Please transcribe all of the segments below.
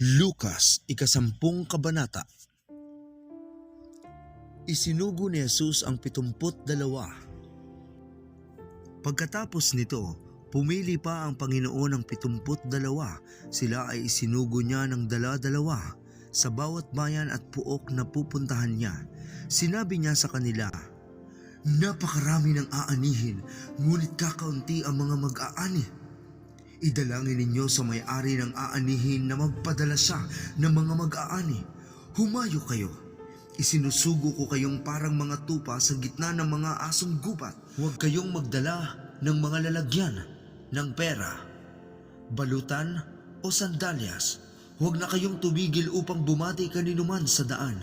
Lukas, ikasampung kabanata. Isinugo ni Jesus ang 72. Pagkatapos nito, pumili pa ang Panginoon ng 72. Sila ay isinugo niya ng dala-dalawa sa bawat bayan at puok na pupuntahan niya. Sinabi niya sa kanila, "Napakarami ng aanihin, ngunit kakaunti ang mga mag-aani. Idalangin ninyo sa may-ari ng aanihin na magpadala siya ng mga mag-aani. Humayo kayo. Isinusugo ko kayong parang mga tupa sa gitna ng mga asong gubat. Huwag kayong magdala ng mga lalagyan ng pera, balutan o sandalyas. Huwag na kayong tumigil upang bumati kaninuman sa daan.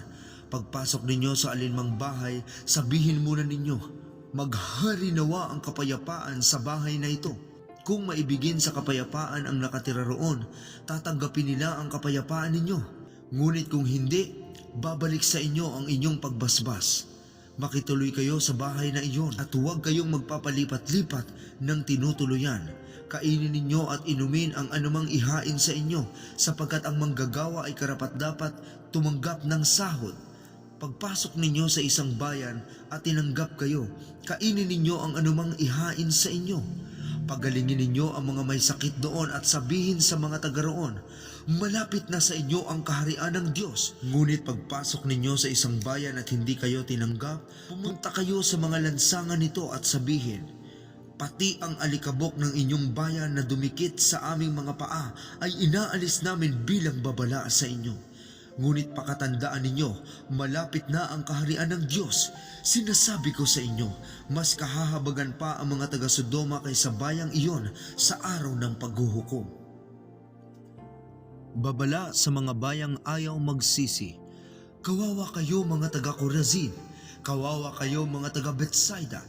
Pagpasok ninyo sa alinmang bahay, sabihin muna ninyo, maghari nawa ang kapayapaan sa bahay na ito. Kung maibigin sa kapayapaan ang nakatira roon, tatanggapin nila ang kapayapaan ninyo. Ngunit kung hindi, babalik sa inyo ang inyong pagbasbas. Makituloy kayo sa bahay na iyon at huwag kayong magpapalipat-lipat ng tinutuluyan. Kainin ninyo at inumin ang anumang ihain sa inyo, sapagkat ang manggagawa ay karapat-dapat tumanggap ng sahod. Pagpasok ninyo sa isang bayan at tinanggap kayo, kainin ninyo ang anumang ihain sa inyo. Pagalingin ninyo ang mga may sakit doon at sabihin sa mga taga roon, malapit na sa inyo ang kaharian ng Diyos. Ngunit pagpasok ninyo sa isang bayan at hindi kayo tinanggap, pumunta kayo sa mga lansangan nito at sabihin, pati ang alikabok ng inyong bayan na dumikit sa aming mga paa ay inaalis namin bilang babala sa inyo. Ngunit pakatandaan ninyo, malapit na ang kaharian ng Diyos. Sinasabi ko sa inyo, mas kahahabagan pa ang mga taga-Sodoma kaysa bayang iyon sa araw ng paghuhukom. Babala sa mga bayang ayaw magsisi. Kawawa kayo mga taga-Corazin, kawawa kayo mga taga-Bethsaida,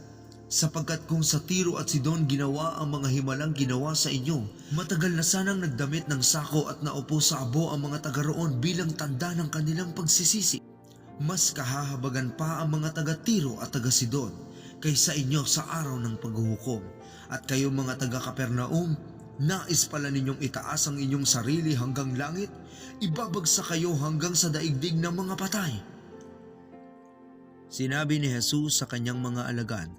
sapagkat kung sa Tiro at Sidon ginawa ang mga himalang ginawa sa inyo, matagal na sanang nagdamit ng sako at naupo sa abo ang mga taga roon bilang tanda ng kanilang pagsisisi. Mas kahahabagan pa ang mga taga Tiro at taga Sidon kaysa inyo sa araw ng paghuhukom. At kayo mga taga Capernaum, nais pala ninyong itaas ang inyong sarili hanggang langit? Ibabagsak kayo hanggang sa daigdig ng mga patay." Sinabi ni Jesus sa kanyang mga alagad,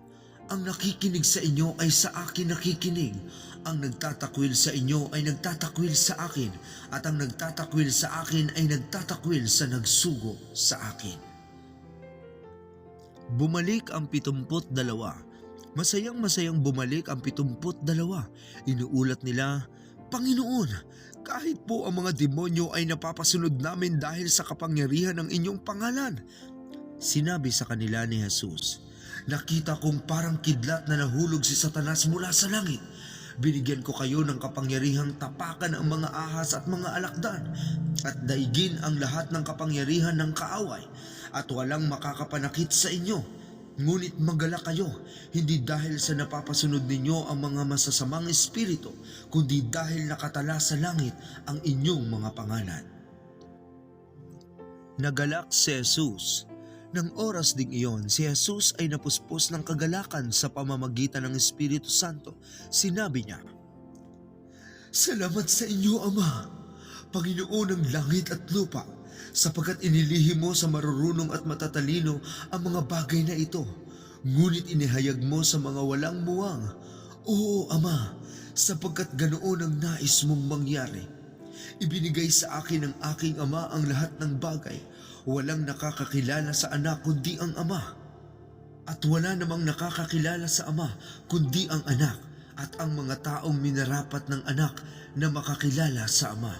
ang nakikinig sa inyo ay sa akin nakikinig. Ang nagtatakwil sa inyo ay nagtatakwil sa akin. At ang nagtatakwil sa akin ay nagtatakwil sa nagsugo sa akin. Bumalik ang 72. Masayang-masayang bumalik ang 72. Inuulat nila, Panginoon, kahit po ang mga demonyo ay napapasunod namin dahil sa kapangyarihan ng inyong pangalan. Sinabi sa kanila ni Jesus, nakita kong parang kidlat na nahulog si Satanas mula sa langit. Binigyan ko kayo ng kapangyarihang tapakan ang mga ahas at mga alakdan at daigin ang lahat ng kapangyarihan ng kaaway at walang makakapanakit sa inyo. Ngunit magalak kayo, hindi dahil sa napapasunod ninyo ang mga masasamang espiritu, kundi dahil nakatala sa langit ang inyong mga pangalan. Nagalak si Jesus. Nang oras ding iyon, si Jesus ay napuspos ng kagalakan sa pamamagitan ng Espiritu Santo. Sinabi niya, salamat sa inyo, Ama, Panginoon ng langit at lupa, sapagkat inilihim mo sa marurunong at matatalino ang mga bagay na ito, ngunit inihayag mo sa mga walang muwang. Oo, Ama, sapagkat ganoon ang nais mong mangyari. Ibinigay sa akin ng aking Ama ang lahat ng bagay. Walang nakakakilala sa anak kundi ang Ama. At wala namang nakakakilala sa Ama kundi ang anak at ang mga taong minarapat ng anak na makakilala sa Ama.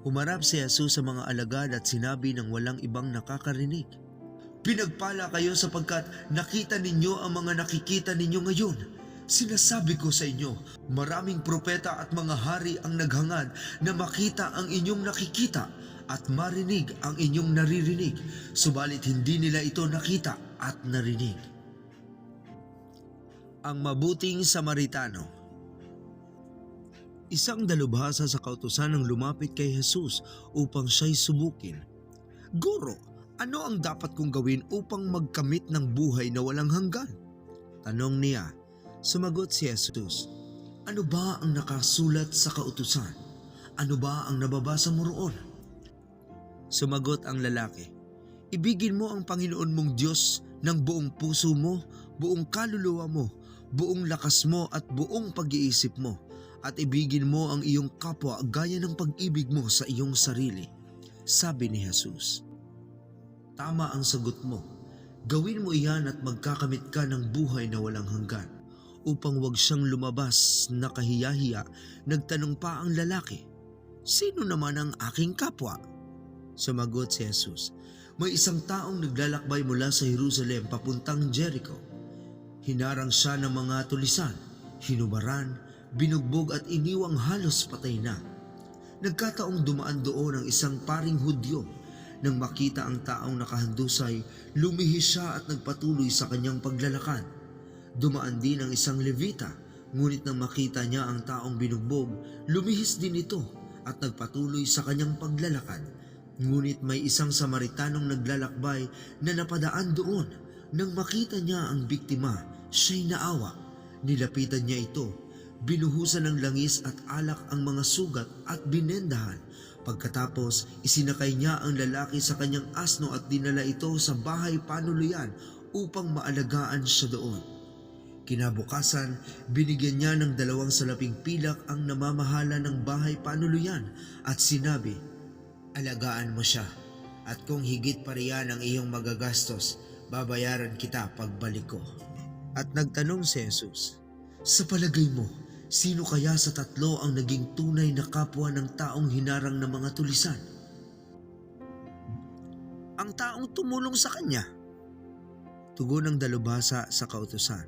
Humarap si Jesus sa mga alagad at sinabi ng walang ibang nakakarinig, pinagpala kayo sapagkat nakita ninyo ang mga nakikita ninyo ngayon. Sinasabi ko sa inyo, maraming propeta at mga hari ang naghangad na makita ang inyong nakikita at marinig ang inyong naririnig, subalit hindi nila ito nakita at narinig. Ang mabuting Samaritano. Isang dalubhasa sa kautusan ang lumapit kay Jesus upang siya'y subukin. Guro, ano ang dapat kong gawin upang magkamit ng buhay na walang hanggan? Tanong niya. Sumagot si Jesus, ano ba ang nakasulat sa kautusan? Ano ba ang nababasa mo roon? Sumagot ang lalaki, ibigin mo ang Panginoon mong Diyos ng buong puso mo, buong kaluluwa mo, buong lakas mo at buong pag-iisip mo, at ibigin mo ang iyong kapwa gaya ng pag-ibig mo sa iyong sarili. Sabi ni Jesus, tama ang sagot mo. Gawin mo iyan at magkakamit ka ng buhay na walang hanggan. Upang wag siyang lumabas na kahiyahiya, nagtanong pa ang lalaki, sino naman ang aking kapwa? Sumagot si Jesus, may isang taong naglalakbay mula sa Jerusalem papuntang Jericho. Hinarang siya ng mga tulisan, hinubaran, binugbog at iniwang halos patay na. Nagkataong dumaan doon ang isang paring Hudyo. Nang makita ang taong nakahandusay, lumihis siya at nagpatuloy sa kanyang paglalakad. Dumaan din ang isang Levita, ngunit nang makita niya ang taong binugbog, lumihis din ito at nagpatuloy sa kanyang paglalakad. Ngunit may isang Samaritanong naglalakbay na napadaan doon. Nang makita niya ang biktima, siya'y naawa. Nilapitan niya ito, binuhusan ng langis at alak ang mga sugat at binendahan. Pagkatapos, isinakay niya ang lalaki sa kanyang asno at dinala ito sa bahay panuluyan upang maalagaan siya doon. Kinabukasan, binigyan niya ng 2 salaping pilak ang namamahala ng bahay panuluyan at sinabi, alagaan mo siya, at kung higit pa riyan ang iyong magagastos, babayaran kita pagbalik ko. At nagtanong si Jesus, sa palagay mo, sino kaya sa 3 ang naging tunay na kapwa ng taong hinarang ng mga tulisan? Ang taong tumulong sa kanya. Tugon ng dalubhasa sa kautusan,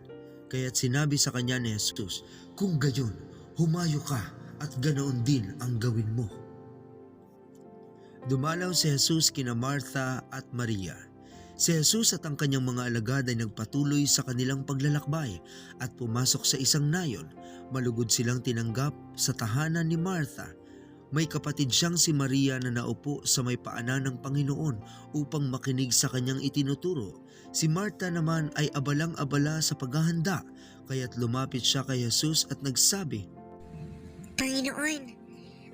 kaya't sinabi sa kanya ni Jesus, kung gayon, humayo ka at ganoon din ang gawin mo. Dumalaw si Jesus kina Martha at Maria. Si Jesus at ang kanyang mga alagad ay nagpatuloy sa kanilang paglalakbay at pumasok sa isang nayon. Malugod silang tinanggap sa tahanan ni Martha. May kapatid siyang si Maria na naupo sa may paanan ng Panginoon upang makinig sa kanyang itinuturo. Si Martha naman ay abalang-abala sa paghahanda, kaya't lumapit siya kay Jesus at nagsabi, Panginoon,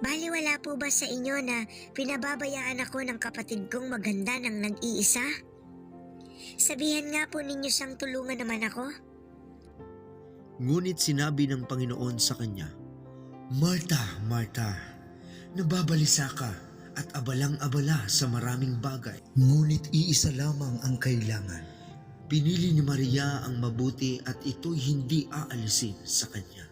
baliwala po ba sa inyo na pinababayaan ako ng kapatid kong maganda ng nag-iisa? Sabihan nga po ninyo siyang tulungan naman ako. Ngunit sinabi ng Panginoon sa kanya, Martha, Martha, nababalisa ka at abalang-abala sa maraming bagay. Ngunit iisa lamang ang kailangan. Pinili ni Maria ang mabuti at ito'y hindi aalisin sa kanya.